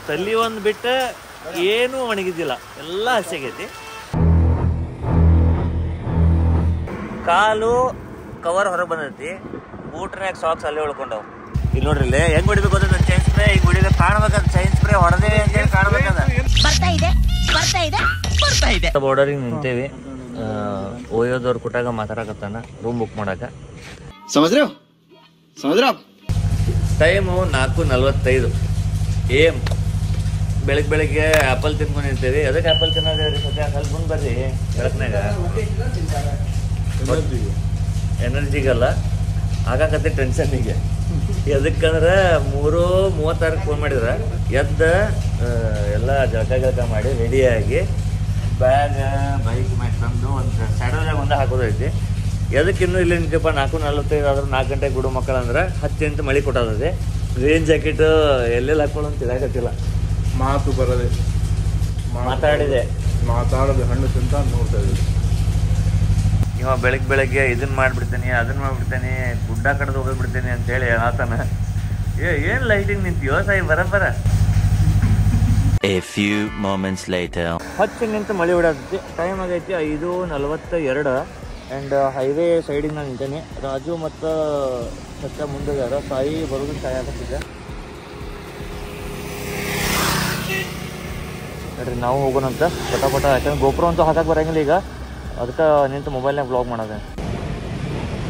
ತಲ್ಲಿ ಒಂದು ಬಿಟ್ಟು ಏನೂ ಒಣಗಿದ್ದಿಲ್ಲ, ಎಲ್ಲ ಹಸಿಗೈತಿ. ಕಾಲು ಕವರ್ ಹೊರಗೆ ಬಂದೈತಿ, ಬೂಟ್ನ್ಯಾಗ ಸಾಕ್ಸ್ ಅಲ್ಲೇ ಉಳ್ಕೊಂಡವ್. ಇಲ್ಲಿ ನೋಡ್ರಿ ಇಲ್ಲಿ ಹೆಂಗ್ ಹೊಡಿಬೇಕು ಅಂತ ಚೈನ್ ಸ್ಪ್ರೇ ಈಗ ಹೊಡಿಬೇಕು, ಕಾಣ್ಬೇಕಂತ ಚೈನ್ ಸ್ಪ್ರೇ ಹೊಡೆದೇ ಅಂತೇಳಿ ಕಾಣ್ಬೇಕಂತ. ಬಾರ್ಡರಿಗೆ ನಿಂತೇವಿ, ಓಯೋದವ್ರು ಕೊಟ್ಟಾಗ ಮಾತಾಡಕತ್ತಾನ ರೂಮ್ ಬುಕ್ ಮಾಡಾಕ. Time 4:45 AM. ಬೆಳಗ್ಗೆ ಆಪಲ್ ತಿನ್ಕೊಂಡು ನಿಂತೇವಿ. ಅದಕ್ಕೆ ಆಪಲ್ ತಿನ್ನೋದ್ರಿ ಸದ್ಯ ಸ್ವಲ್ಪ ಮುಂದೆ ಬರ್ರಿ ಬೆಳಕ್ನಾಗ. ಎನರ್ಜಿಗಲ್ಲ, ಆಗಾಕತ್ತೆ ಟೆನ್ಷನ್ನಿಗೆ. ಎದಕ್ಕಂದ್ರೆ 3:36 ಫೋನ್ ಮಾಡಿದ್ರೆ ಎದ್ದ ಎಲ್ಲ ಜಳಕ ಮಾಡಿ ರೆಡಿಯಾಗಿ ಬ್ಯಾಗ್ ಬೈಕ್ ಮ್ಯಾಗ ತಂದು ಒಂದು ಸ್ಯಾಡಲ್ದಾಗ ಒಂದು ಹಾಕೋದೈತಿ. ಎದಕ್ಕೆ ಇನ್ನೂ ಇಲ್ಲಿ ನಿಂತಪ್ಪ 4:45 ಆದ್ರೂ 4 ಗಂಟೆಗೆ ಬಿಡು ಮಕ್ಕಳು ಅಂದ್ರೆ 10 ಇಂಚ್ ಮಳೆ ಕೊಟ್ಟದದೆ. ರೇನ್ ಜಾಕೆಟ್ ಎಲ್ಲೆಲ್ಲಿ ಹಾಕೊಳ್ಳೋ ಅಂತ ತಿಳಿಯಾಕತ್ತಿಲ್ಲ. ಮಾತು ಬರದೆ ಮಾತಾಡೋದು ಹಣ್ಣು ತಿಂತ ನೋಡ್ತಾ ಇದ್ದೀವಿ. ಇವ ಬೆಳಗ್ಗೆ ಇದನ್ನ ಮಾಡಿಬಿಡ್ತೇನೆ ಅದನ್ನ ಮಾಡಿಬಿಡ್ತೇನೆ, ಗುಡ್ಡ ಕಡ್ದು ಹೋಗಿಬಿಡ್ತೇನೆ ಅಂತೇಳಿ ಆತನ. ಏನು ಲೈಟಿಂಗ್ ನಿಂತೀವೋ ಸಾಯಿ ಬರಬರ. A few moments later. 10 ನಿಂತು ಮಳೆ ಹೊಡಾತೈತಿ. ಟೈಮ್ ಆಗೈತಿ 5:42 ಆ್ಯಂಡ್ ಹೈವೇ ಸೈಡಿಗೆ ನಾನು ನಿಂತೇನೆ. ರಾಜು ಮತ್ತು ಸತ್ಯ ಮುಂದೆಗಾರ, ಸಾಯಿ ಬರೋದು ಸಾಯಿ ಆಗತ್ತಿದ್ದೆ. ನೋಡ್ರಿ ನಾವು ಹೋಗೋಣಂತ ಪಟ. ಯಾಕಂದ್ರೆ ಗೋಪುರ ಅಂತೂ ಹಾಕಕ್ಕೆ ಬರೋಂಗಿಲ್ಲ ಈಗ, ಅದಕ್ಕೆ ನಿಂತು ಮೊಬೈಲ್ನಾಗ ಬ್ಲಾಗ್ ಮಾಡೋದೆ.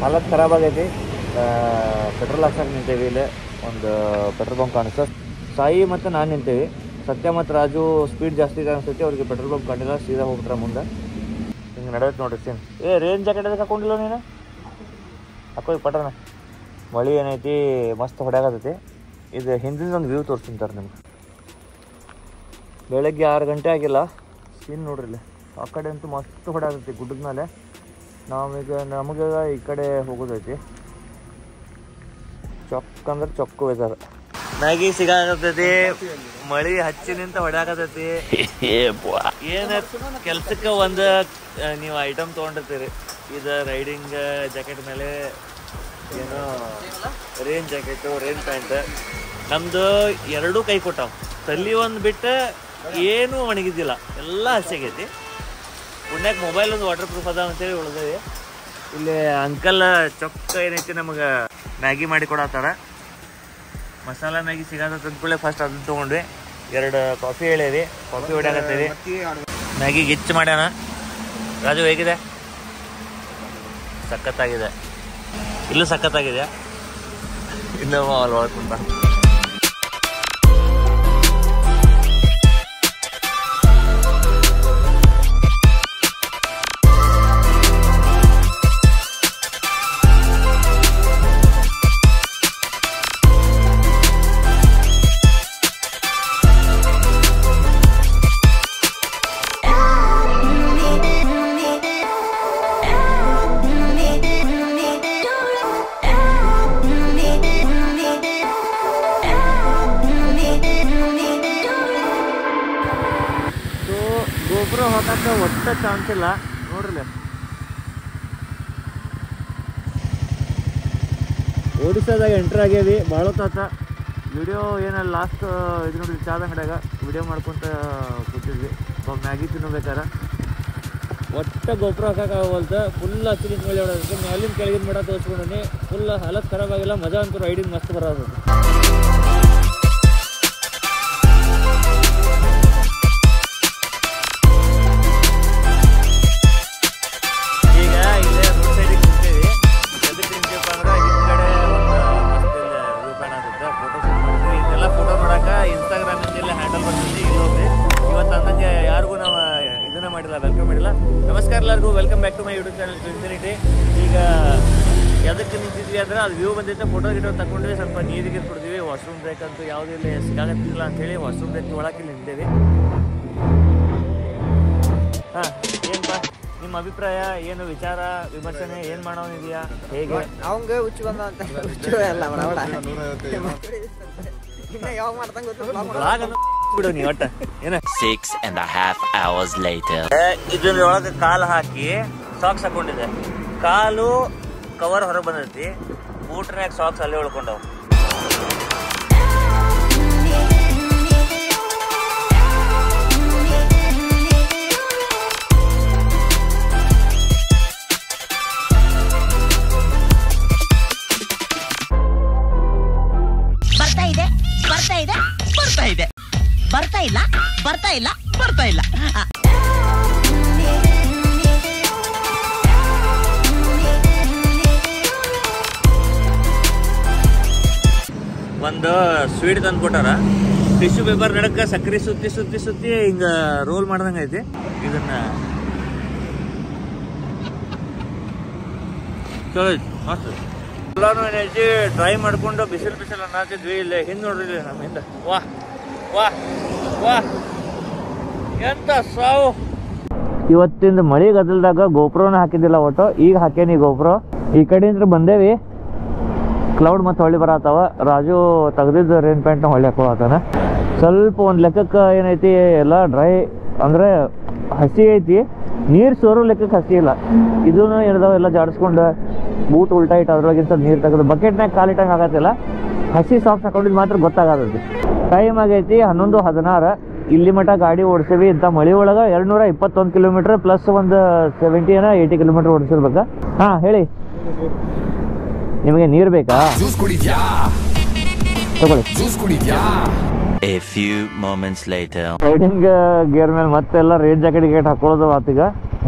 ಹಾಲತ್ ಖರಾಬ್ ಆಗೈತಿ. ಪೆಟ್ರೋಲ್ ಹಾಕ್ಸಕ್ಕೆ ನಿಂತೇವಿ. ಇಲ್ಲೇ ಒಂದು ಪೆಟ್ರೋಲ್ ಬಂಕ್ ಕಾಣಿಸ್ತದೆ. ಸಾಯಿ ಮತ್ತು ನಾನು ನಿಂತೇವಿ. ಸತ್ಯ ಮತ್ತು ರಾಜು ಸ್ಪೀಡ್ ಜಾಸ್ತಿ ಕಾಣಿಸ್ತೈತಿ, ಅವ್ರಿಗೆ ಪೆಟ್ರೋಲ್ ಬಂಕ್ ಕಂಡಿಲ್ಲ, ಸೀದಾ ಹೋಗ್ಬಿಟ್ರೆ ಮುಂದೆ. ಹಿಂಗೆ ನಡೆಯುತ್ತೆ ನೋಡ್ರಿ ಸೀನ್. ರೇನ್ ಜಾಕೆಟ್ ಅದಕ್ಕೆ ಹಾಕೊಂಡಿಲ್ಲ ನೀನು? ಹಾಕೋ ಪಟನ. ಮಳೆ ಏನೈತಿ ಮಸ್ತ್ ಹೊಡ್ಯಾಗತೈತಿ. ಇದು ಹಿಂದಿನ ಒಂದು ವ್ಯೂ ತೋರಿಸ್ತಿಂತಾರೆ ನಿಮ್ಗೆ. ಬೆಳಗ್ಗೆ 6 ಗಂಟೆ ಆಗಿಲ್ಲ. ಸೀನ್ ನೋಡ್ರಿ ಇಲ್ಲಿ ಆ ಕಡೆ ಅಂತೂ ಮಸ್ತ್ ಹೊಡ್ಯಾಗತೈತಿ ಗುಡ್ಡದ ಮೇಲೆ. ನಮಗೆ ಈ ಕಡೆ ಹೋಗೋದೈತಿ. ಚೊಕ್ಕ ಅಂದ್ರೆ ಚೊಕ್ಕು ವೆದರ್. ಮ್ಯಾಗಿ ಸಿಗಾಕತ್ತೈತಿ, ಮಳಿ ಹಚ್ಚಿ ನಿಂತ ಹೊಡ್ಯಾಕತೈತಿ. ಏನ ಕೆಲ್ಸಕ್ಕೆ ಒಂದು ನೀವು ಐಟಮ್ ತೊಗೊಂಡಿರ್ತೀರಿ. ಇದು ರೈಡಿಂಗ್ ಜಾಕೆಟ್ ಮೇಲೆ ಏನೋ ರೇನ್ ಜಾಕೆಟು, ರೇನ್ ಪ್ಯಾಂಟ್. ನಮ್ದು 2 ಕೈ ಕೊಟ್ಟಾವ. ತಲ್ಲಿ ಒಂದು ಬಿಟ್ಟು ಏನೂ ಒಣಗಿದ್ದಿಲ್ಲ, ಎಲ್ಲ ಹಸಿಗೈತಿ. ಪುಣ್ಯಾಕ ಮೊಬೈಲ್ ಒಂದು ವಾಟರ್ ಪ್ರೂಫ್ ಅದ ಅಂತೇಳಿ ಉಳಿದೇವಿ. ಇಲ್ಲಿ ಅಂಕಲ್ ಚೊಕ್ಕ ಏನೈತಿ ನಮಗೆ ಮ್ಯಾಗಿ ಮಾಡಿ ಕೊಡತ್ತಾರ. ಮಸಾಲ ಮ್ಯಾಗಿ ಸಿಗೋದ ತಂದ್ಕೊಳ್ಳೆ ಫಸ್ಟ್ ಅದನ್ನ ತೊಗೊಂಡ್ವಿ. 2 ಕಾಫಿ ಹೇಳೇವಿ, ಕಾಫಿ ಹೊಡ್ಯಾಕತ್ತೀವಿ. ಮ್ಯಾಗಿ ಗಿಚ್ಚು ಮಾಡ್ಯಾನ. ರಾಜು ಹೇಗಿದೆ? ಸಖತ್ತಾಗಿದೆ. ಇಲ್ಲೂ ಸಖತ್ತಾಗಿದೆ. ಇನ್ನೊಬ್ಬ ಅಲ್ಲಿ ಒಳಗೆ ಕುಂತ. ಗೋಪುರ ಹೋಗಕ್ಕೆ ಒಟ್ಟ ಚಾನ್ಸ್ ಇಲ್ಲ ನೋಡ್ರಿ. ಒಡಿಸ್ಸಾದಾಗ ಎಂಟ್ರ್ ಆಗ್ಯಾವಿ. ಭಾಳ ತಾತ ವಿಡಿಯೋ ಏನಲ್ಲ ಲಾಸ್ಟ್ ಇದು ನೋಡ್ರಿ, ಚಾದ ಅಂಗಡಿಯಾಗ ವಿಡಿಯೋ ಮಾಡ್ಕೊತ ಕೂತಿದ್ವಿ. ಮ್ಯಾಗಿ ತಿನ್ನಬೇಕಾರೆ ಒಟ್ಟ ಗೋಪುರ ಹಾಕಕ್ಕಾಗವಲ್ತ. ಫುಲ್ ಹಚ್ಚಿಲಿಂದ ಮೇಲೆ ಹೊಡೋದಕ್ಕೆ ಮ್ಯಾಲಿನ ಕೆಳಗಿನ ಮಡ ತೋರಿಸ್ಕೊಂಡಿ. ಫುಲ್ ಹಾಲತ್ ಖರಾಬ್ ಆಗಿಲ್ಲ. ಮಜಾ ಅಂತೂ ರೈಡಿಂಗ್ ಮಸ್ತ್ ಬರೋದು. ನಮಸ್ಕಾರ ಎಲ್ಲರಿಗೂ, welcome back to my YouTube channel Infinity. ಈಗ ಎದಕ್ಕೆ ನಿಂತಿದ್ವಿ ಅಂದ್ರೆ ಅದು ವ್ಯೂ ಬಂದೈತೆ, ಫೋಟೋ ಗಿಟೋ ತಗೊಂಡ್ವಿ. ಸ್ವಲ್ಪ ನೀರಿಗೆ ಕೊಡ್ತೀವಿ. ವಾಶ್ರೂಮ್ ಬ್ರೇಕ್ ಅಂತೂ ಯಾವುದೂ ಇಲ್ಲಿ ಸಿಗಾಗತ್ತಿಲ್ಲ ಅಂತೇಳಿ ವಾಶ್ರೂಮ್ ಬ್ರೇಕ್ ತೊಗೊಳಕ್ಕೆ ಇಲ್ಲಿ ನಿಂತೇವಿ. ಹಾಂ, ಏನಪ್ಪ ನಿಮ್ಮ ಅಭಿಪ್ರಾಯ ಏನು? ವಿಚಾರ ವಿಮರ್ಶನೆ ಏನು ಮಾಡೋನಿದೆಯಾ? ಹೇಗೆ ಅವಂಗ ಹುಚ್ಚು ಬಂದ ಅಂತ ಬಿಡು ನೀ ಒಟ್ಟ ಏನ. 6.5 hours later. ಇದ್ರೊಳಗೆ ಕಾಲು ಹಾಕಿ ಸಾಕ್ಸ್ ಹಾಕೊಂಡಿದ್ದೆ. ಕಾಲು ಕವರ್ ಹೊರಗೆ ಬಂದೈತಿ, ಬೂಟ್ನ್ಯಾಗ ಸಾಕ್ಸ್ ಅಲ್ಲೇ ಉಳ್ಕೊಂಡವು. ಬರ್ತಾ ಇದೆ, ಬರ್ತಾ ಇಲ್ಲ, ಬರ್ತಾ ಇಲ್ಲ, ಬರ್ತಾ ಇಲ್ಲ. ಒಂದು ಸ್ವೀಟ್ ತಂದು ಕೊಟ್ಟಾರ. ಟಿಶ್ಯೂ ಪೇಪರ್ ನಡಕ ಸಕ್ಕರೆ ಸುತ್ತಿ ಸುತ್ತಿ ಸುತ್ತಿ ಹಿಂಗ ರೋಲ್ ಮಾಡ್ದಂಗ ಐತಿ. ಇದನ್ನ ಚಲೋ ಐತಿ, ಮಸ್ತ್. ಎಲ್ಲಾನು ಏನೈತಿ ಟ್ರೈ ಮಾಡ್ಕೊಂಡು ಬಿಸಿಲು ಬಿಸಿಲು ಅನ್ನತ್ತಿದ್ವಿ. ಇಲ್ಲಿ ಹಿಂದ್ ನೋಡ್ರಿ, ನಮ್ಮ ಹಿಂದ ವಾಹ್ ವಾಹ್ ವಾಹ್ ಎಂತ ಸಾವು. ಇವತ್ತಿಂದ ಮಳಿ ಗದಲ್ದಾಗ ಗೋಪ್ರೋನ ಹಾಕಿದ್ದಿಲ್ಲ ಒಟ್ಟು, ಈಗ ಹಾಕೇನಿ ಗೋಪ್ರೋ. ಈ ಕಡೆಯಿಂದ ಬಂದೇವಿ, ಕ್ಲೌಡ್ ಮತ್ತೆ ಹೊಳ್ಳಿ ಬರತ್ತಾವ. ರಾಜು ತೆಗ್ದಿದ್ದು ರೇನ್ ಪ್ಯಾಂಟ್ನ ಹೊಳ್ಳಿ ಹಾಕೊಳತ್ತಾನ. ಸ್ವಲ್ಪ ಒಂದು ಲೆಕ್ಕಕ್ಕೆ ಏನೈತಿ ಎಲ್ಲ ಡ್ರೈ ಅಂದರೆ ಹಸಿ ಐತಿ, ನೀರು ಸೋರೋ ಲೆಕ್ಕಕ್ಕೆ ಹಸಿ ಇಲ್ಲ. ಇದೂ ಏನಿದಾವೆ ಎಲ್ಲ ಜಾಡಿಸ್ಕೊಂಡು ಬೂಟ್ ಉಲ್ಟಾ ಇಟ್ಟು ಅದ್ರೊಳಗಿಂತ ನೀರು ತೆಗೆದು ಬಕೆಟ್ನಾಗ ಕಾಲಿಟ್ಟಂಗೆ ಆಗತ್ತಿಲ್ಲ. ಹಸಿ ಸಾಕ್ಸ್ ಹಾಕೊಂಡಿದ್ದು ಮಾತ್ರ ಗೊತ್ತಾಗತ್ತೈತಿ. ಟೈಮ್ ಆಗೈತಿ 11:16. ಇಲ್ಲಿ ಮಟ್ಟ ಗಾಡಿ ಓಡಿಸೀವಿ. ಇಂಥ ಮಳೆ ಒಳಗೆ 221 ಕಿಲೋಮೀಟ್ರ್ ಪ್ಲಸ್ ಒಂದು 70-80 ಕಿಲೋಮೀಟ್ರ್ ಓಡಿಸಿರ್ಬೇಕಾ. ಹಾಂ ಹೇಳಿ, ನಿಮಗೆ ನೀರು ಬೇಕಾ? ತಗೊಳ್ಳಿ. A few moments later. Riding gear ಮೇಲೆ ಮತ್ತೆಲ್ಲ ರೇನ್ ಜಾಕೆಟ್ ಗಿಕೆಟ್ ಹಾಕೊಳ್ಳೋದು ಆತೀಗ.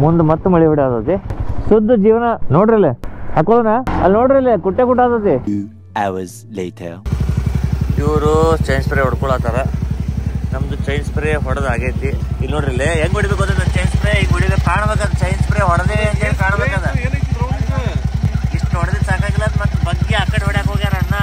ಮುಂದೆ ಮತ್ತೆ ಮಳೆ ಹೊಡೆಯತೈತಿ. ಶುದ್ಧ ಜೀವನ ನೋಡ್ರಿ, ಅಲ್ಲಿ ಹಾಕೊಳ್ಳೋಣ. ಅಲ್ಲಿ ನೋಡ್ರಿ, ಇಲ್ಲಿ ಕುಟ್ಟೆ ಆತೈತಿ. 2 hours later. ಇವರು ಚೈನ್ ಸ್ಪ್ರೇ ಹೊಡ್ಕೊಳತ್ತಾರ. ನಮ್ದು ಚೈನ್ ಸ್ಪ್ರೇ ಹೊಡೆದು ಆಗೈತಿ. ಇಲ್ಲಿ ನೋಡ್ರಿ, ಇಲ್ಲಿ ಹೆಂಗ್ ಹೊಡಿಬೇಕು ಗೊತ್ತ ಚೈನ್ ಸ್ಪ್ರೇ. ಈಗ ಹೊಡಿದ ಕಾಣ್ಬೇಕದ ಚೈನ್ ಸ್ಪ್ರೇ ಹೊಡೆದೇವಿ ಅಂತೇಳಿ ಕಾಣ್ಬೇಕದ. ಇಷ್ಟು ಹೊಡೆದು ಸಾಕಾಗಿಲ್ಲ, ಮತ್ತೆ ಬಗ್ಗೆ ಆ ಕಡೆ ಹೊಡ್ಯಾಕ ಹೋಗ್ಯಾರ ಅಣ್ಣ.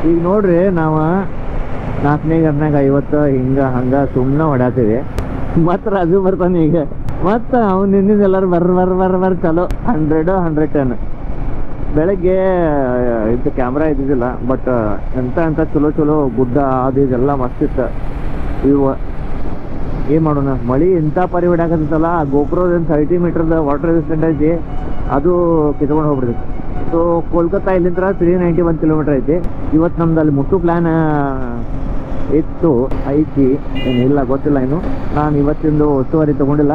ಈಗ ನೋಡ್ರಿ, ನಾವು 4ನೇ ಗರ್ನಾಗ 50 ಹಿಂಗ ಹಂಗ ಸುಮ್ಮನೆ ಹೊಡ್ಯಾತೀವಿ. ಮತ್ತೆ ರಾಜು ಬರ್ತಾನೆ ಈಗ. ಮತ್ತೆ ಅವ್ನು ನಿನ್ನಿಂದ ಎಲ್ಲರೂ ಬರ್ರ ಚಲೋ 100-110. ಬೆಳಗ್ಗೆ ಇದು ಕ್ಯಾಮ್ರಾ ಇದ್ದಿದ್ದಿಲ್ಲ, ಬಟ್ ಎಂತ ಚಲೋ ಗುಡ್ಡ ಅದು ಇದೆಲ್ಲ ಮಸ್ತ್ ಇತ್ತು. ಇವು ಏನು ಮಾಡೋಣ, ಮಳೆ ಇಂಥ ಪರಿ ಹೊಡ್ಯಾಕತ್ತಲ್ಲ. ಗೋಪ್ರೋದ 30 ಮೀಟರ್ದ ವಾಟರ್ ರೆಸಿಸ್ಟೆಂಟ್ ಐತಿ, ಅದು ಕಿತ್ಕೊಂಡು ಹೋಗ್ಬಿಡ್ತೈತಿ. ಸೊ ಕೋಲ್ಕತ್ತಾ ಇಲ್ಲಿಂದ 391 ಕಿಲೋಮೀಟರ್ ಐತಿ. ಇವತ್ತು ನಮ್ದು ಅಲ್ಲಿ ಮುಟ್ಟು ಪ್ಲ್ಯಾನ್ ಐತಿ, ಏನಿಲ್ಲ ಗೊತ್ತಿಲ್ಲ ಇನ್ನು. ನಾನು ಇವತ್ತಿಂದು ಒತ್ತುವರಿ ತೊಗೊಂಡಿಲ್ಲ.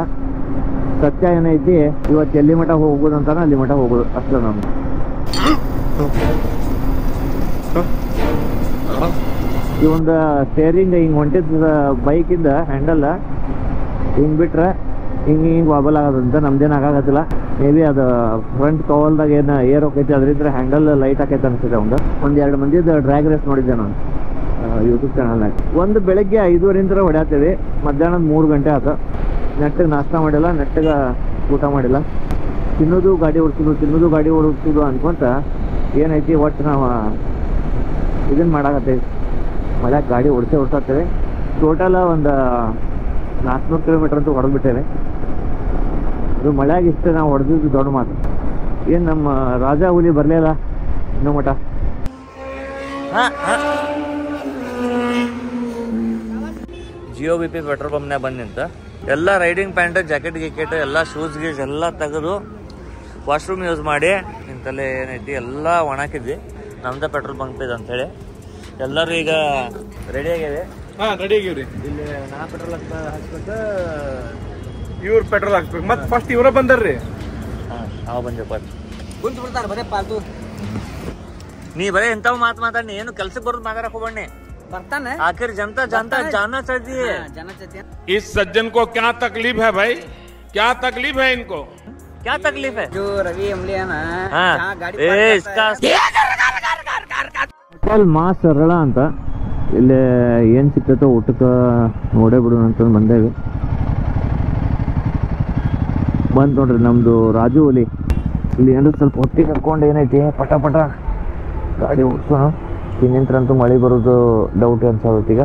ಸತ್ಯ ಏನೈತಿ, ಇವತ್ತು ಎಲ್ಲಿ ಮಠ ಹೋಗೋದು ಅಂತಾನೆ ಅಲ್ಲಿ ಮಠ ಹೋಗೋದು ಅಷ್ಟೇ. ನಾನು ಈ ಒಂದು ಸ್ಟೇರಿಂಗ್ ಹಿಂಗೆ ಹೊಂಟಿದ್ದ ಬೈಕಿಂದ ಹ್ಯಾಂಡಲ್ ಹಿಂಗೆ ಬಿಟ್ರೆ ಹಿಂಗೆ ವಾಬಲ್ ಆಗೋದಂತ. ನಮ್ದೇನು ಆಗಾಗತ್ತಿಲ್ಲ. ಮೇ ಬಿ ಅದು ಫ್ರಂಟ್ ಕವಲ್ದಾಗ ಏನು ಏರ್ ಹೋಗೈತಿ, ಅದರಿಂದ ಹ್ಯಾಂಡಲ್ ಲೈಟ್ ಆಕೈತೆ ಅನಿಸುತ್ತೆ. ಒಂದು 2 ಮಂದಿದ ಡ್ರ್ಯಾಗ್ ರೇಸ್ ನೋಡಿದ್ದೆ ನಾನು ಯೂಟ್ಯೂಬ್ ಚಾನಲ್ನಾಗ. ಒಂದು ಬೆಳಗ್ಗೆ 5:30 ಹೊಡ್ಯಾತೀವಿ, ಮಧ್ಯಾಹ್ನ 3 ಗಂಟೆ ಆತ. ನೆಟ್ಟಿಗೆ ನಾಷ್ಟ ಮಾಡಿಲ್ಲ, ನೆಟ್ಟಿಗೆ ಊಟ ಮಾಡಿಲ್ಲ. ತಿನ್ನೋದು ಗಾಡಿ ಓಡಿಸೋದು ಅನ್ಕೊಂತ ಏನೈತಿ, ಒಟ್ಟು ನಾವು ಇದನ್ನು ಮಾಡಾಕತ್ತೇವಿ. ಮಳೆ ಗಾಡಿ ಓಡಿಸ್ತೇವೆ. ಟೋಟಲ್ ಒಂದು 400 ಕಿಲೋಮೀಟರ್ ಅಂತೂ ಹೊಡೆದ್ಬಿಟ್ಟೇವೆ. ಇದು ಮಳೆಯಾಗಿ ಇಷ್ಟೇ ನಾವು ಹೊಡೆದಿದ್ದು ದೊಡ್ಡ ಮಾತು. ಏನು ನಮ್ಮ ರಾಜ ಹುಲಿ ಬರಲಿಲ್ಲ ಇನ್ನೂ ಮಠ. ಜಿಯೋ BP ಪೆಟ್ರೋಲ್ ಪಂಪ್ನಾಗ ಬಂದು ನಿಂತ ಎಲ್ಲ ರೈಡಿಂಗ್ ಪ್ಯಾಂಟ್, ಜಾಕೆಟ್ ಗಿಕೆಟ್ ಎಲ್ಲ ಶೂಸ್ ಗೀಸ್ ಎಲ್ಲ ತೆಗೆದು ವಾಶ್ರೂಮ್ ಯೂಸ್ ಮಾಡಿ ಇಂತಲ್ಲೇ ಏನೈತಿ ಎಲ್ಲ ಒಣಾಕಿದ್ವಿ. ನಮ್ದ ಪೆಟ್ರೋಲ್ ಬಂಕ್ ಇದೆ ಅಂತೇಳಿ ಎಲ್ಲರೂ ಈಗ ರೆಡಿ ಆಗ್ಯಾವೆ. ರೆಡಿ ಆಗಿವ್ರಿ. ಇಲ್ಲಿ ನಾ ಪೆಟ್ರೋಲ್ ಹಾಕ್ಬೇಕು, ಇವ್ರ ಪೆಟ್ರೋಲ್ ಹಾಕ್ಬೇಕು. ಮತ್ತೆ ಫಸ್ಟ್ ಇವರ ಬಂದಾರ್ರಿ. ನಾವು ಬಂದೆಪ್ಪ. ಕುಂತ ಬಿಡ್ತಾರ ಬರೇ ಪಾಲ್ತು. ನೀ ಬರೇ ಎಂತಾವ್ ಮಾತಾಡಿ, ಏನು ಕೆಲ್ಸಕ್ಕೆ ಬರೋದು ಮಾತಾಡಕ್ ಹೋಗ್ಬಣ್ಣಿ. ಬರ್ತಾನೆ आखिर जनता जानना चाहिए। इस सज्जन को क्या तकलीफ है भाई, क्या तकलीफ है इनको, क्या तकलीफ है? जो रवि अमली है ना, गाड़ी इसका ಮಾ ಸರಳ ಅಂತ ಇಲ್ಲಿ ಏನ್ ಸಿಕ್ತೈತೋ ಊಟಕ್ಕೆ ನೋಡೇ ಬಿಡೋಣ ಅಂತ ಬಂದೇವಿ. ಬಂದ್ ನೋಡ್ರಿ ನಮ್ದು ರಾಜು ಹುಲಿ. ಇಲ್ಲಿ ಏನಾದ್ರು ಸ್ವಲ್ಪ ಹೊತ್ತಿಗೆ ಕರ್ಕೊಂಡು ಏನೈತಿ ಪಟ ಪಟ ಗಾಡಿ ಓಡಿಸೋಣ. ಇನ್ನಿಂತ್ರಂತೂ ಮಳೆ ಬರೋದು ಡೌಟ್ ಅನ್ಸೋದೈತಿ. ಈಗ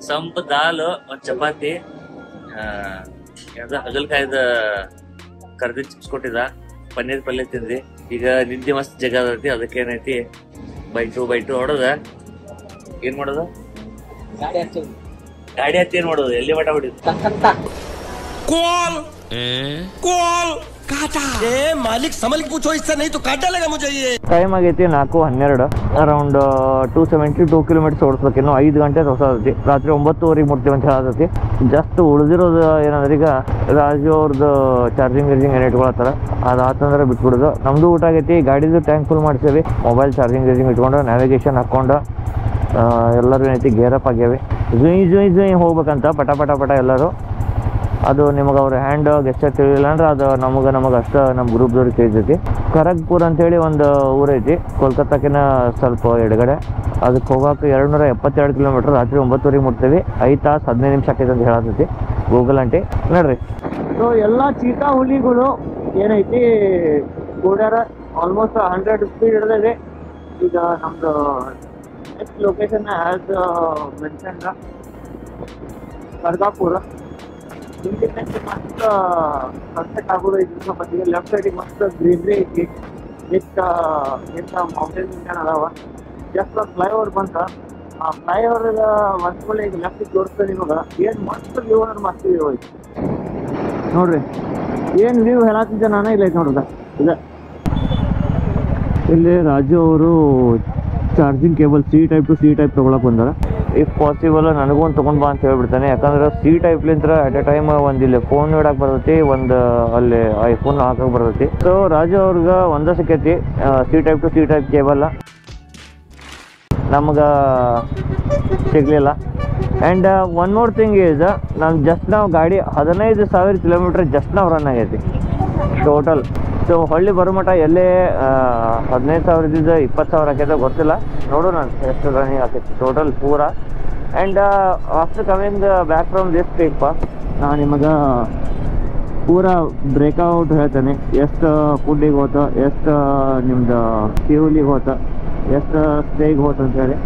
ಸಂಪ ದಾಲ್, ಒಂದ್ ಚಪಾತಿ, ಹಗಲ್ಕಾಯ್ದ ಕರ್ದಿ ಚಿಪ್ಸ್ ಕೊಟ್ಟಿದ, ಪನ್ನೀರ್ ಪಲ್ಯ ತಿಂದಿ. ಈಗ ನಿದ್ದೆ ಮಸ್ತ್ ಜಗ ಅದೈತಿ. ಅದಕ್ಕೆ ಏನೈತಿ ಬೈಟು ಹೊಡೋದ. ಏನ್ ಮಾಡೋದು, ಗಾಡಿ ಹತ್ತಿ ಏನ್ ಮಾಡೋದು, ಎಲ್ಲಿ ಮಠ ಹೊಡಿದು कॉल कॉल मालिक संभल के पूछो, इससे नहीं तो काट डालेगा मुझे ये। ಟೈಮ್ ಆಗೈತಿ 4:12 ಅರೌಂಡ್ 272 ಕಿಲೋಮೀಟರ್ಸ್ ಓಡಿಸ್ಬೇಕು. ಇನ್ನು 5 ಗಂಟೆ ಹೊಸದೈತಿ. ರಾತ್ರಿ 9:30 ಮುಟ್ತೀವಿ ಅಂತ ಹೇಳತೈತಿ. ಜಸ್ಟ್ ಉಳಿದಿರೋದು ಏನಂದ್ರೆ ಈಗ ರಾಜು ಅವ್ರದ್ದು ಚಾರ್ಜಿಂಗ್ ಏನು ಇಟ್ಕೊಳತ್ತಾರ, ಅದಾತಂದ್ರೆ ಬಿಟ್ಬಿಡೋದು. ನಮ್ದು ಊಟ ಆಗೈತಿ, ಗಾಡಿದು ಟ್ಯಾಂಕ್ ಫುಲ್ ಮಾಡ್ಸೇವಿ, ಮೊಬೈಲ್ ಚಾರ್ಜಿಂಗ್ ಇಟ್ಕೊಂಡು ನ್ಯಾವಿಗೇಷನ್ ಹಾಕ್ಕೊಂಡು ಎಲ್ಲರೂ ಏನೈತಿ ಗೇರಪ್ ಆಗ್ಯಾವಿ. ಜುಯ್ ಹೋಗ್ಬೇಕಂತ ಪಟ ಪಟ ಪಟ ಎಲ್ಲರೂ. ಅದು ನಿಮಗೆ ಅವ್ರ ಹ್ಯಾಂಡ್ ಗೆಸ್ಟರ್ ತಿಳಿಲಿಲ್ಲ ಅಂದ್ರೆ ಅದು ನಮಗೆ ಅಷ್ಟು ನಮ್ಮ ಗ್ರೂಪ್ದವ್ರಿಗೆ ತಿಳಿತೈತಿ. ಖರಗ್ಪುರ್ ಅಂತೇಳಿ ಒಂದು ಊರೈತಿ, ಕೋಲ್ಕತ್ತಾಕಿನ ಸ್ವಲ್ಪ ಎಡಗಡೆ. ಅದಕ್ಕೆ ಹೋಗೋಕೆ 272 ಕಿಲೋಮೀಟ್ರ್. ರಾತ್ರಿ 9:30 ಮುಟ್ತೀವಿ. 5 ತಾಸು 15 ನಿಮಿಷ ಆಕೈತೆ ಅಂತ ಹೇಳತೈತಿ ಗೂಗಲ್ ಅಂಟಿ ನೋಡ್ರಿ. ಸೊ ಎಲ್ಲ ಚೀತಾ ಹುಲಿಗಳು ಏನೈತಿ ಓಡ್ಯಾರ. ಆಲ್ಮೋಸ್ಟ್ 100 ಸ್ಪೀಡ್ ಹಿಡಿದಿದೆ. ಈಗ ನಮ್ಮದು ನೆಕ್ಸ್ಟ್ ಲೊಕೇಶನ್ ಆ್ಯಸ್ ಮೆನ್ಷನ್ ಖರ್ಗಾಪುರ. ಇಲ್ಲಿ ಮಸ್ತ್ ಸನ್ಸೆಟ್ ಆಗೋದು ಐತಿ. ಈಗ ಲೆಫ್ಟ್ ಸೈಡಿಗೆ ಮಸ್ತ್ ಗ್ರೀನ್ರಿ ಐತಿ. ಇಂಥ ಮೌಂಟೇನ್ ಅದಾವ. ಜಸ್ಟ್ ಒಂದು ಫ್ಲೈಓವರ್ ಬಂತ. ಆ ಫ್ಲೈಓವರ್ ಒಂದ್ಮೇಲೆ ಈಗ ಲೆಫ್ಟಿಗೆ ತೋರಿಸ್ತದೆ ನಿಮಗೆ. ಏನು ಮಸ್ತ್ ವ್ಯೂ ಅಂದ್ರೆ ಮಸ್ತ್ ವ್ಯೂ ಐತಿ ನೋಡ್ರಿ. ಏನು ವ್ಯೂ ಹೇಳತ್ತಿದ್ದೆ ನಾನು ಇಲ್ಲ ಐತೆ ನೋಡ್ರಿ. ಇದೆ ಇಲ್ಲಿ ರಾಜು ಅವರು charging cable C type two C type ತೊಗೊಳಕ್ಕೆ ಬಂದಾರ. ಇಫ್ ಪಾಸಿಬಲ್ ನನಗೂ ಒಂದು ತೊಗೊಂಡು ಬಾ ಅಂತ ಹೇಳ್ಬಿಡ್ತಾನೆ. ಯಾಕಂದ್ರೆ ಸಿ ಟೈಪ್ಲಿಂತ್ರ ಅಟ್ ಎ ಟೈಮ್ ಒಂದು ಇಲ್ಲಿ ಫೋನ್ ಇಡಕ್ಕೆ ಬರ್ತೈತಿ, ಒಂದು ಅಲ್ಲಿ ಐಫೋನ್ ಹಾಕಕ್ಕೆ ಬರ್ತೈತಿ. ಸೊ ರಾಜು ಅವ್ರಿಗೆ ಒಂದೇ ಸಿಕ್ಕೈತಿ C type two C type cable. ನಮ್ಗೆ ಸಿಗಲಿಲ್ಲ. And one more thing is ನಾವು ಗಾಡಿ 15,000 ಕಿಲೋಮೀಟ್ರ್ ನಾವು ರನ್ ಆಗೈತಿ ಟೋಟಲ್. ಸೊ ಹಳ್ಳಿ ಬರೋ ಮಟ್ಟ ಎಲ್ಲೇ 15,000 20,000 ಆಕೈತೆ ಗೊತ್ತಿಲ್ಲ. ನೋಡೋಣ ಎಷ್ಟು ರನ್ನಿಂಗ್ ಆಕೈತಿ ಟೋಟಲ್ ಪೂರ. And after coming back from this trip ನಾನು ನಿಮಗೆ ಪೂರ ಬ್ರೇಕ್ಔಟ್ ಹೇಳ್ತೇನೆ. ಎಷ್ಟು ಫುಡ್ಡಿಗೆ ಹೋತ, ಎಷ್ಟು ನಿಮ್ದು ಫ್ಯೂಲಿಗೆ ಹೋತ, ಎಷ್ಟು ಸ್ಟೇಗೆ ಹೋತ ಅಂತೇಳಿ.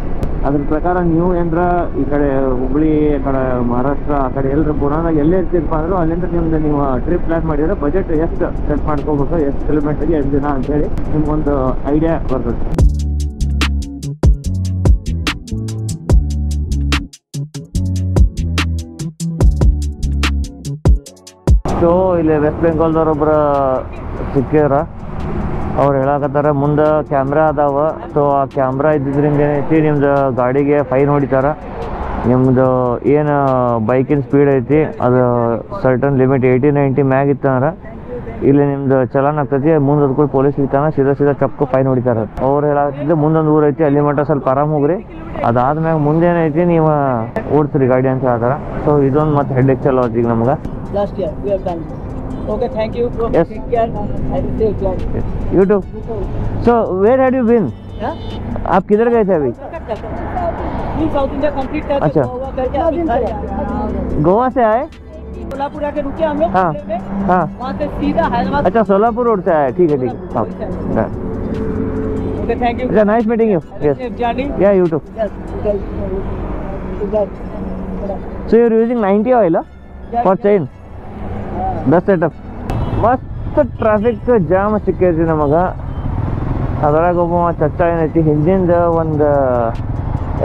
ಅದ್ರ ಪ್ರಕಾರ ನೀವು ಏನರ ಈ ಕಡೆ ಹುಬ್ಳಿ, ಆ ಕಡೆ ಮಹಾರಾಷ್ಟ್ರ, ಆ ಕಡೆ ಎಲ್ಲರೂ ಪುರಾಣಾಗ ಎಲ್ಲೇ ಇರ್ತಿರಪ್ಪ ಅಂದರೂ ಅಲ್ಲಿಂದ ನಿಮ್ದು ನೀವು ಟ್ರಿಪ್ ಪ್ಲ್ಯಾನ್ ಮಾಡಿದರೆ ಬಜೆಟ್ ಎಷ್ಟು ಸೆಟ್ ಮಾಡ್ಕೋಬೇಕು, ಎಷ್ಟು ಕಿಲೋಮೀಟ್ರಿಗೆ ಎಷ್ಟು ದಿನ ಅಂತೇಳಿ ನಿಮ್ಗೊಂದು ಐಡಿಯಾ ಬರ್ತದೆ. ಸೊ ಇಲ್ಲಿ ವೆಸ್ಟ್ ಬೆಂಗಾಲ್ದವ್ರೊಬ್ಬರ ಸಿಕ್ಕಿದ್ರ. ಅವ್ರು ಹೇಳಕತ್ತಾರ ಮುಂದೆ ಕ್ಯಾಮ್ರಾ ಅದಾವ. ಸೊ ಆ ಕ್ಯಾಮ್ರಾ ಇದ್ದಿದ್ರಿಂದ ಏನೈತಿ ನಿಮ್ದು ಗಾಡಿಗೆ ಫೈನ್ ಹೊಡಿತಾರ. ನಿಮ್ಮದು ಏನು ಬೈಕಿನ ಸ್ಪೀಡ್ ಐತಿ ಅದು ಸರ್ಟನ್ ಲಿಮಿಟ್ 80-90 ಮ್ಯಾಗ್ ಇತ್ತಂದ್ರೆ ಇಲ್ಲಿ ನಿಮ್ದು ಚಲನ್ ಆಗ್ತೈತಿ. ಮುಂದೆ ಅದ್ಕೊಂಡು ಪೊಲೀಸ್ ಇರ್ತಾನೆ, ಸೀದಾ ಚಪ್ಕು ಫೈನ್ ಹೊಡಿತಾರ. ಅವ್ರು ಹೇಳತ್ತಿದ್ದೆ ಮುಂದೊಂದು ಊರು ಐತಿ, ಅಲ್ಲಿ ಮಟ್ಟ ಸ್ವಲ್ಪ ಆರಾಮ್ ಹೋಗ್ರಿ, ಅದಾದ್ಮ್ಯಾಗ ಮುಂದೇನೈತಿ ನೀವು ಓಡಿಸ್ರಿ ಗಾಡಿ ಅಂತ ಹೇಳ್ತಾರ. ಸೊ ಇದೊಂದು ಮತ್ತೆ ಹೆಡ್ಡೇಕ್ ಚಲೋ ಐತಿ ಈಗ ನಮ್ಗೆ. Last year we have done. Okay, thank you. Yes. Take care. I will take care. You too. So where had you been? Yeah? आप किधर गए थे अभी? साउथ इंडिया कंप्लीट करके अच्छा। गोवा करके अभी घर आए। गोवा से आए? सोलापुर आके रुके हम लोग हाँ होटल में। हाँ. वहाँ से सीधा हैदराबाद। अच्छा सोलापुर रोड से आए. ठीक है हाँ. Okay, thank you. अच्छा nice meeting you. Yes. Safe journey. Yeah you too. Yes. So you're using 90 oil for chain? Dus setup. ಮಸ್ತ್ ಟ್ರಾಫಿಕ್ ಜಾಮ್ ಸಿಕ್ಕೈತಿ ನಮಗೆ. ಅದ್ರಾಗ ಒಬ್ಬ ಚಚ್ಚ ಏನೈತಿ ಹಿಂದಿಂದ ಒಂದು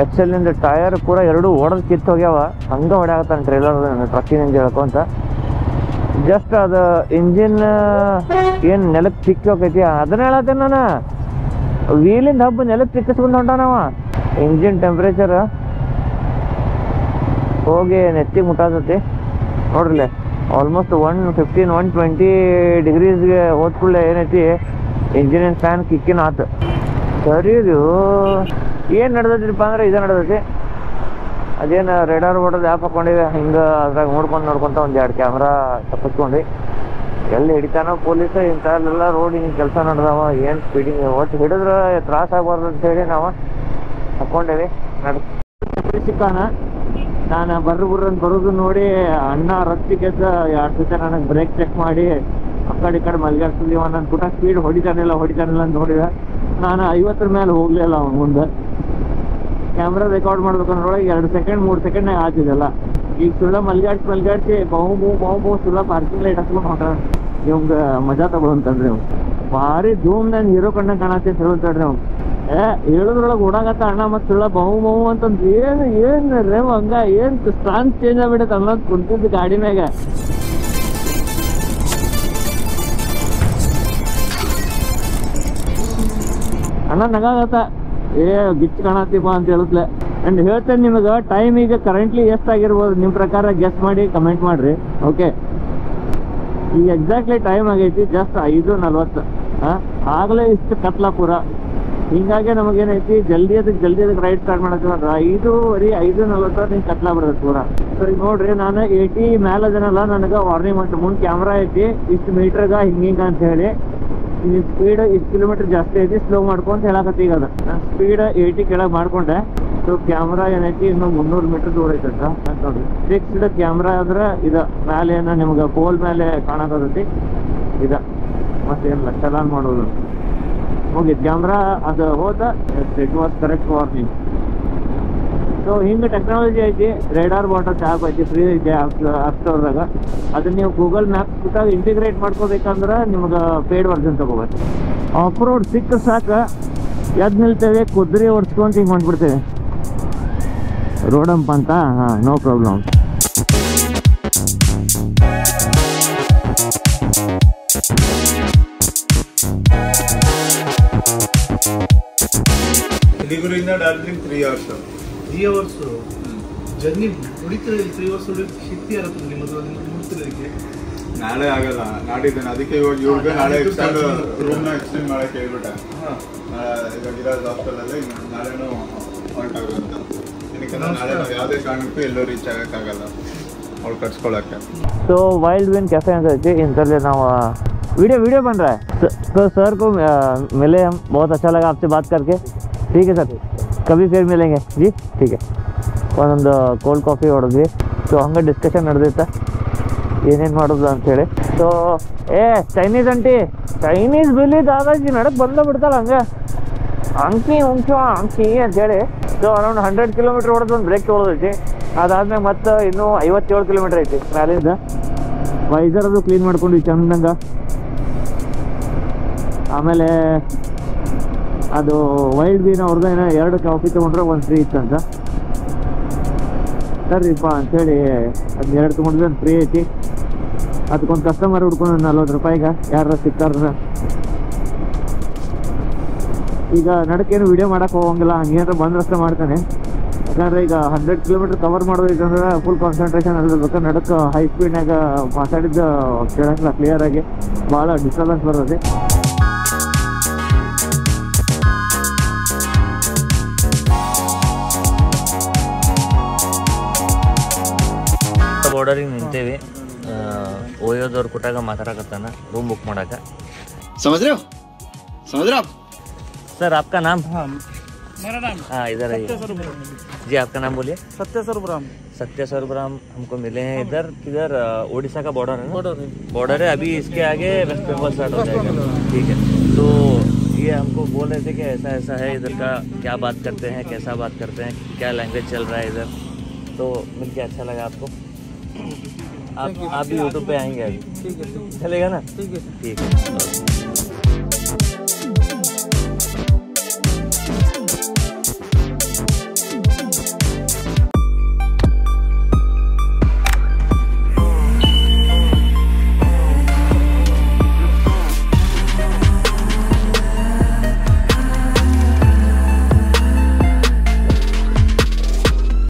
ಎಕ್ಸೆಲಿಂದ ಟಯರ್ ಪೂರ 2 ಒಡೆದು ಕಿತ್ತು ಹೋಗ್ಯಾವ. ಹಂಗೆ ಹೊಡ್ಯಾಕತ್ತಾನ ಟ್ರೇಲರ್ ಟ್ರಕ್ಕಿನಿಂದ ಹೇಳ್ಕೊಂತ. ಜಸ್ಟ್ ಅದು ಇಂಜಿನ್ ಏನು ನೆಲಕ್ಕೆ ಸಿಕ್ಕಿ ಹೋಗೈತಿ ಅದನ್ನ ಹೇಳತ್ತೇನೆ ನಾನು. ವೀಲಿಂದ ಹಬ್ಬ ನೆಲಕ್ಕೆ ಸಿಕ್ಕಿಸ್ಕೊಂಡು ಹೊಂಟಾನವ. ಇಂಜಿನ್ ಟೆಂಪ್ರೇಚರ್ ಹೋಗಿ ನೆತ್ತಿಗೆ ಮುಟ್ಟಾತತಿ ನೋಡ್ರಿಲೆ. ಆಲ್ಮೋಸ್ಟ್ 115-120 ಡಿಗ್ರೀಸ್ಗೆ ಹೋದ ಕೂಡಲೇ ಏನೈತಿ ಇಂಜಿನಿಯನ್ ಫ್ಯಾನ್ ಕಿಕ್ಕಿನ ಆತು. ಸರಿ ಇದು ಏನು ನಡೆದೈತಿಪ್ಪ ಅಂದ್ರೆ ಇದು ನಡೆದೈತಿ. ಅದೇನು ರೇಡಾರ್ ಹೊಡೆದು ಆ್ಯಪ್ ಹಾಕೊಂಡಿವೆ ಹಿಂಗೆ ಅದ್ರಾಗ ನೋಡ್ಕೊಂತ ಒಂದು 2 ಕ್ಯಾಮ್ರಾ ತಪ್ಪಿಸ್ಕೊಂಡು ಎಲ್ಲಿ ಹಿಡಿತಾನೋ ಪೊಲೀಸ. ಇಂಥಲ್ಲೆಲ್ಲ ರೋಡ್ ಹಿಂಗೆ ಕೆಲಸ ನಡೆದವ. ಏನು ಸ್ಪೀಡಿಂಗ್ ಒಟ್ಟು ಹಿಡಿದ್ರೆ ತ್ರಾಸ ಆಗಬಾರ್ದು ಅಂತೇಳಿ ನಾವು ಹಾಕ್ಕೊಂಡೇವಿ. ಸಿಕ್ಕಾನ ನಾನು ಬರ್ರಂತ ಬರೋದು ನೋಡಿ ಅಣ್ಣ ರಸ್ತಿಗೆದ್ದ 2 ಸತಿ ನನಗೆ ಬ್ರೇಕ್ ಚೆಕ್ ಮಾಡಿ ಆ ಕಡೆ ಈ ಕಡೆ ಮಲ್ಗಾಡ್ತಿದ್ದೀವ. ನನ್ನ ಪುಟ ಸ್ಪೀಡ್ ಹೊಡಿತಾನಿಲ್ಲ ಅಂತ ನೋಡಿದೆ. ನಾನು 50 ಮೇಲೆ ಹೋಗಲಿಲ್ಲ ಅವ್ನು ಮುಂದೆ. ಕ್ಯಾಮ್ರಾ ರೆಕಾರ್ಡ್ ಮಾಡ್ಬೇಕಂದ್ರೊಳಗೆ 2 ಸೆಕೆಂಡ್ 3 ಸೆಕೆಂಡ್ನಾಗ ಆಗ್ತಿದ್ದಲ್ಲ. ಈಗ ಸುಳ್ಳ ಮಲ್ಗಾಡ್ಸಿ ಬಹು ಸುಳ್ಳ ಪಾರ್ಕಿಂಗ್ ಲೈಟ್ ಹಾಕ್ಕೊಂಡು ಹೊಂಟ ಇವಂಗೆ ಮಜಾ ತಗೊಳಂತಂದ್ರಿ ಅವ್ನು. ಭಾರಿ ಧೂಮ್ ನಾನು ಹೀರೋ ಕಣ್ಣ ಕಾಣತ್ತೆ ಅಂತ ಹೇಳ್ತಾಡ್ರಿ ಅವ್ನು. ಹೇಳೋದ್ರೊಳಗೆ ಓಡಾಗತ್ತ ಅಣ್ಣ ಮತ್ತು ಸುಳ್ಳ ಬಹು ಅಂತಂದು ಏನು ರೇವ್ ಹಂಗ ಏನು ಸ್ಟ್ರಾಂಗ್ ಚೇಂಜ್ ಆಗ್ಬಿಡತ್ತೆ ಅನ್ನೋದು ಕುಂತಿದ್ದು ಗಾಡಿ ಮ್ಯಾಗ. ಅಣ್ಣ ನಗಾಗತ್ತ ಏ ಗಿಚ್ಚು ಕಾಣತ್ತೀಪ ಅಂತ ಹೇಳುತ್ತಲೆ. ಆ್ಯಂಡ್ ಹೇಳ್ತೇನೆ ನಿಮಗೆ ಟೈಮ್ ಈಗ ಕರೆಂಟ್ಲಿ ಎಷ್ಟಾಗಿರ್ಬೋದು ನಿಮ್ಮ ಪ್ರಕಾರ ಗೆಸ್ ಮಾಡಿ ಕಮೆಂಟ್ ಮಾಡಿರಿ. ಓಕೆ, ಈಗ ಎಕ್ಸಾಕ್ಟ್ಲಿ ಟೈಮ್ ಆಗೈತಿ ಜಸ್ಟ್ 5:40. ಆಗಲೇ ಇಷ್ಟು ಕತ್ಲ ಪೂರ. ಹಿಂಗಾಗಿ ನಮಗೇನೈತಿ ಜಲ್ದಿ ಅದಕ್ಕೆ ರೈಡ್ ಸ್ಟಾರ್ಟ್ ಮಾಡತ್ತೀವಿ ಅಂದ್ರೆ 5:40 5:40 ಹಿಂಗೆ ಕತ್ಲ ಬರ್ತದೆ ಪೂರ. ಸೊ ಈಗ ನೋಡ್ರಿ, ನಾನು 80 ಮೇಲೆ ಅದನ್ನಲ್ಲ, ನನಗೆ ವಾರ್ನಿಂಗ್ ಬಂತು ಮುಂದೆ ಕ್ಯಾಮ್ರಾ ಐತಿ ಇಷ್ಟು ಮೀಟ್ರಿಗೆ ಹಿಂಗ ಅಂತ ಹೇಳಿ, ಈ ಸ್ಪೀಡ್ ಇಷ್ಟು ಕಿಲೋಮೀಟರ್ ಜಾಸ್ತಿ ಐತಿ ಸ್ಲೋ ಮಾಡ್ಕೊಂತ ಹೇಳಕತ್ತಿ. ಈಗ ಅದು ನಾನು ಸ್ಪೀಡ್ 80 ಕೆಳಗೆ ಮಾಡ್ಕೊಂಡೆ. ಸೊ ಕ್ಯಾಮ್ರಾ ಏನೈತಿ ಇನ್ನೂ 300 ಮೀಟರ್ ದೂರ ಐತಂತ ನೋಡ್ರಿ. ಫಿಕ್ಸ್ಡ್ ಕ್ಯಾಮ್ರಾ ಅಂದ್ರೆ ಇದು ಮೇಲೆ ಏನ ನಿಮ್ಗೆ ಪೋಲ್ ಮೇಲೆ ಕಾಣಕತ್ತೈತಿ ಇದು, ಮತ್ತೇನಿಲ್ಲ ಚಲಾನ್ ಮಾಡೋದು ಹೋಗಿದ್ ಕ್ಯಾಮ್ರಾ ಅದು ಹೋದ. It was correct warning. So ಹಿಂಗೆ ಟೆಕ್ನಾಲಜಿ ಐತಿ. ರೇಡಾರ್ ಬಾಟಸ್ ಆ್ಯಪ್ ಐತಿ, ಫ್ರೀ ಐತಿ ಆಪ್ ಸ್ಟೋರ್ದಾಗ. ಅದನ್ನ ನೀವು ಗೂಗಲ್ ಮ್ಯಾಪ್ಸ್ ಬಿಟ್ಟಾಗ ಇಂಟಿಗ್ರೇಟ್ ಮಾಡ್ಕೋಬೇಕಂದ್ರೆ ನಿಮ್ಗೆ ಪೇಯ್ಡ್ ವರ್ಷನ್ ತಗೋಬೇಕು. ಆಫ್ ರೋಡ್ ಸಿಕ್ಕ ಸಾಕು ಎದ್ದು ನಿಲ್ತೇವೆ, ಕುದುರೆ ಓಡಿಸ್ಕೊಂತ ಹಿಂಗೆ ಹೊಂಟ್ಬಿಡ್ತೇವೆ ರೋಡಂಪ್ ಅಂತ. ಹಾಂ, ನೋ ಪ್ರಾಬ್ಲಮ್. ಸಿಲಿಗುರಿಯಿಂದ ಡಾರ್ಜಿಲಿಂಗ್ 3 hours. 3 hours ಜರ್ನಿ ಹೊಡಿತೀರ. 3 hours ಹೊಡಿಯೋಕ್ಕೆ ಶಕ್ತಿ ಇರುತ್ತೆ ನಿಮ್ಮದು, ಅದನ್ನು ಮುಡ್ತಿರೋದಕ್ಕೆ. ನಾಳೆ ಆಗಲ್ಲ, ನಾಡಿದ್ದೇನೆ. ಅದಕ್ಕೆ ಇವಾಗ ಇವ್ರಿಗೆ ನಾಳೆ ರೂಮ್ನ ಎಕ್ಸ್ಟೆಂಡ್ ಮಾಡಕ್ಕೆ ಹೇಳ್ಬಿಟ್ಟೆ. ಇವಾಗ ಇರೋದು ಹಾಸ್ಟೆಲಲ್ಲಿ ನಾಳೆನೂ ಹೊರಟಾಗುತ್ತೆ ಅಂತ. ಏನಕ್ಕೆ ನಾಳೆ ನಾವು ಯಾವುದೇ ಕಾರಣಕ್ಕೂ ಎಲ್ಲೂ ರೀಚ್ ಆಗೋಕ್ಕಾಗಲ್ಲ ಅವ್ಳು ಕಟ್ಸ್ಕೊಳಕ್ಕೆ. तो वाइल्ड विन कैफे है इंटरले ना वीडियो बन रहा है। तो सर को मिले हम, बहुत अच्छा लगा आपसे बात करके। ठीक है सर, कभी फिर मिलेंगे जी। ठीक है, ಒಂದೊಂದು ಕೋಲ್ಡ್ ಕಾಫಿ ಹೊಡೆದ್ವಿ. ಸೊ ಹಂಗೆ ಡಿಸ್ಕಷನ್ ನಡೆದೈತೆ ಏನೇನು ಮಾಡೋದು ಅಂಥೇಳಿ. ಸೊ ಚೈನೀಸ್ ಅಂಟಿ ಚೈನೀಸ್ ಬಿಲ್ಲಿ ದಾದಾಜಿ ನಡಕ್ಕೆ ಬಿಡ್ತಾಳೆ ಹಂಗೆ ಅಂಕಿ ಅಂಥೇಳಿ. ಸೊ ಅರೌಂಡ್ 100 ಕಿಲೋಮೀಟ್ರ್ ಹೊಡೆದು ಒಂದು ಬ್ರೇಕ್ ತೊಗೊಳದೈತಿ. ಅದಾದ್ಮೇಲೆ ಮತ್ತೆ ಇನ್ನೂ 57 ಕಿಲೋಮೀಟ್ರ್ ಐತಿ ಮ್ಯಾಲಿಂದ. ವೈಸರ್ ಅದು ಕ್ಲೀನ್ ಮಾಡ್ಕೊಂಡ್ವಿ ಚಂದಂಗ. ಆಮೇಲೆ ಅದು ವೈಲ್ಡ್ ಬೀನ ಅವ್ರದ್ದು ಏನೋ 2 ಕಾಫಿ ತೊಗೊಂಡ್ರೆ 1 ಫ್ರೀ ಇತ್ತಂತ. ಸರಿಪ್ಪ ಅಂಥೇಳಿ ಅದನ್ನ 2 ತೊಗೊಂಡ್ರೆ ಒಂದು ಫ್ರೀ ಐತಿ. ಅದಕ್ಕೊಂದು ಕಸ್ಟಮರ್ ಹುಡ್ಕೊಂಡು 40 ರೂಪಾಯಿಗೆ ಯಾರು ಸಿಕ್ತಾರ. ಈಗ ನಡಕ್ಕೇನು ವಿಡಿಯೋ ಮಾಡೋಕೆ ಹೋಗಂಗಿಲ್ಲ, ಹಂಗೇನಾರ ಬಂದು ರಸ್ತೆ ಮಾಡ್ತಾನೆ. ಯಾಕಂದ್ರೆ ಈಗ 100 ಕಿಲೋಮೀಟ್ರ್ ಕವರ್ ಮಾಡೋದಕ್ಕಂದ್ರೆ ಫುಲ್ ಕಾನ್ಸಂಟ್ರೇಷನ್ ಅಲ್ಲಿರ್ಬೇಕು. ನಡಕ್ಕೆ ಹೈ ಸ್ಪೀಡ್ನಾಗ ಮಾತಾಡಿದ್ದು ಕೇಳಂಗಿಲ್ಲ ಕ್ಲಿಯರ್ ಆಗಿ, ಭಾಳ ಡಿಸ್ಟರ್ಬೆನ್ಸ್ ಬರ್ತದೆ. ಬಾರ್ಡರಿಗೆ ನಿಂತೇವಿ. ಓಯೋದವ್ರು ಕೊಟ್ಟಾಗ ಮಾತಾಡಕತ್ತಾನ ರೂಮ್ बुक ಮಾಡಾಕ. समझ रहे हो सर आपका नाम? मेरा नाम हाँ इधर है जी। आपका नाम बोलिए। सत्य स्वरूपराम हमको मिले हैं इधर। किधर? ओडिशा का बॉर्डर है ना? बॉर्डर है। अभी इसके आगे वेस्ट बंगाल स्टार्ट हो जाएगा। ठीक है, तो ये हमको बोल रहे थे कि ऐसा ऐसा है इधर का, क्या बात करते हैं, कैसा बात करते हैं, क्या लैंग्वेज चल रहा है इधर। तो मिलके अच्छा लगा आपको। आप भी यूट्यूब पे आएंगे अभी? ठीक है, चलेगा ना? ठीक है।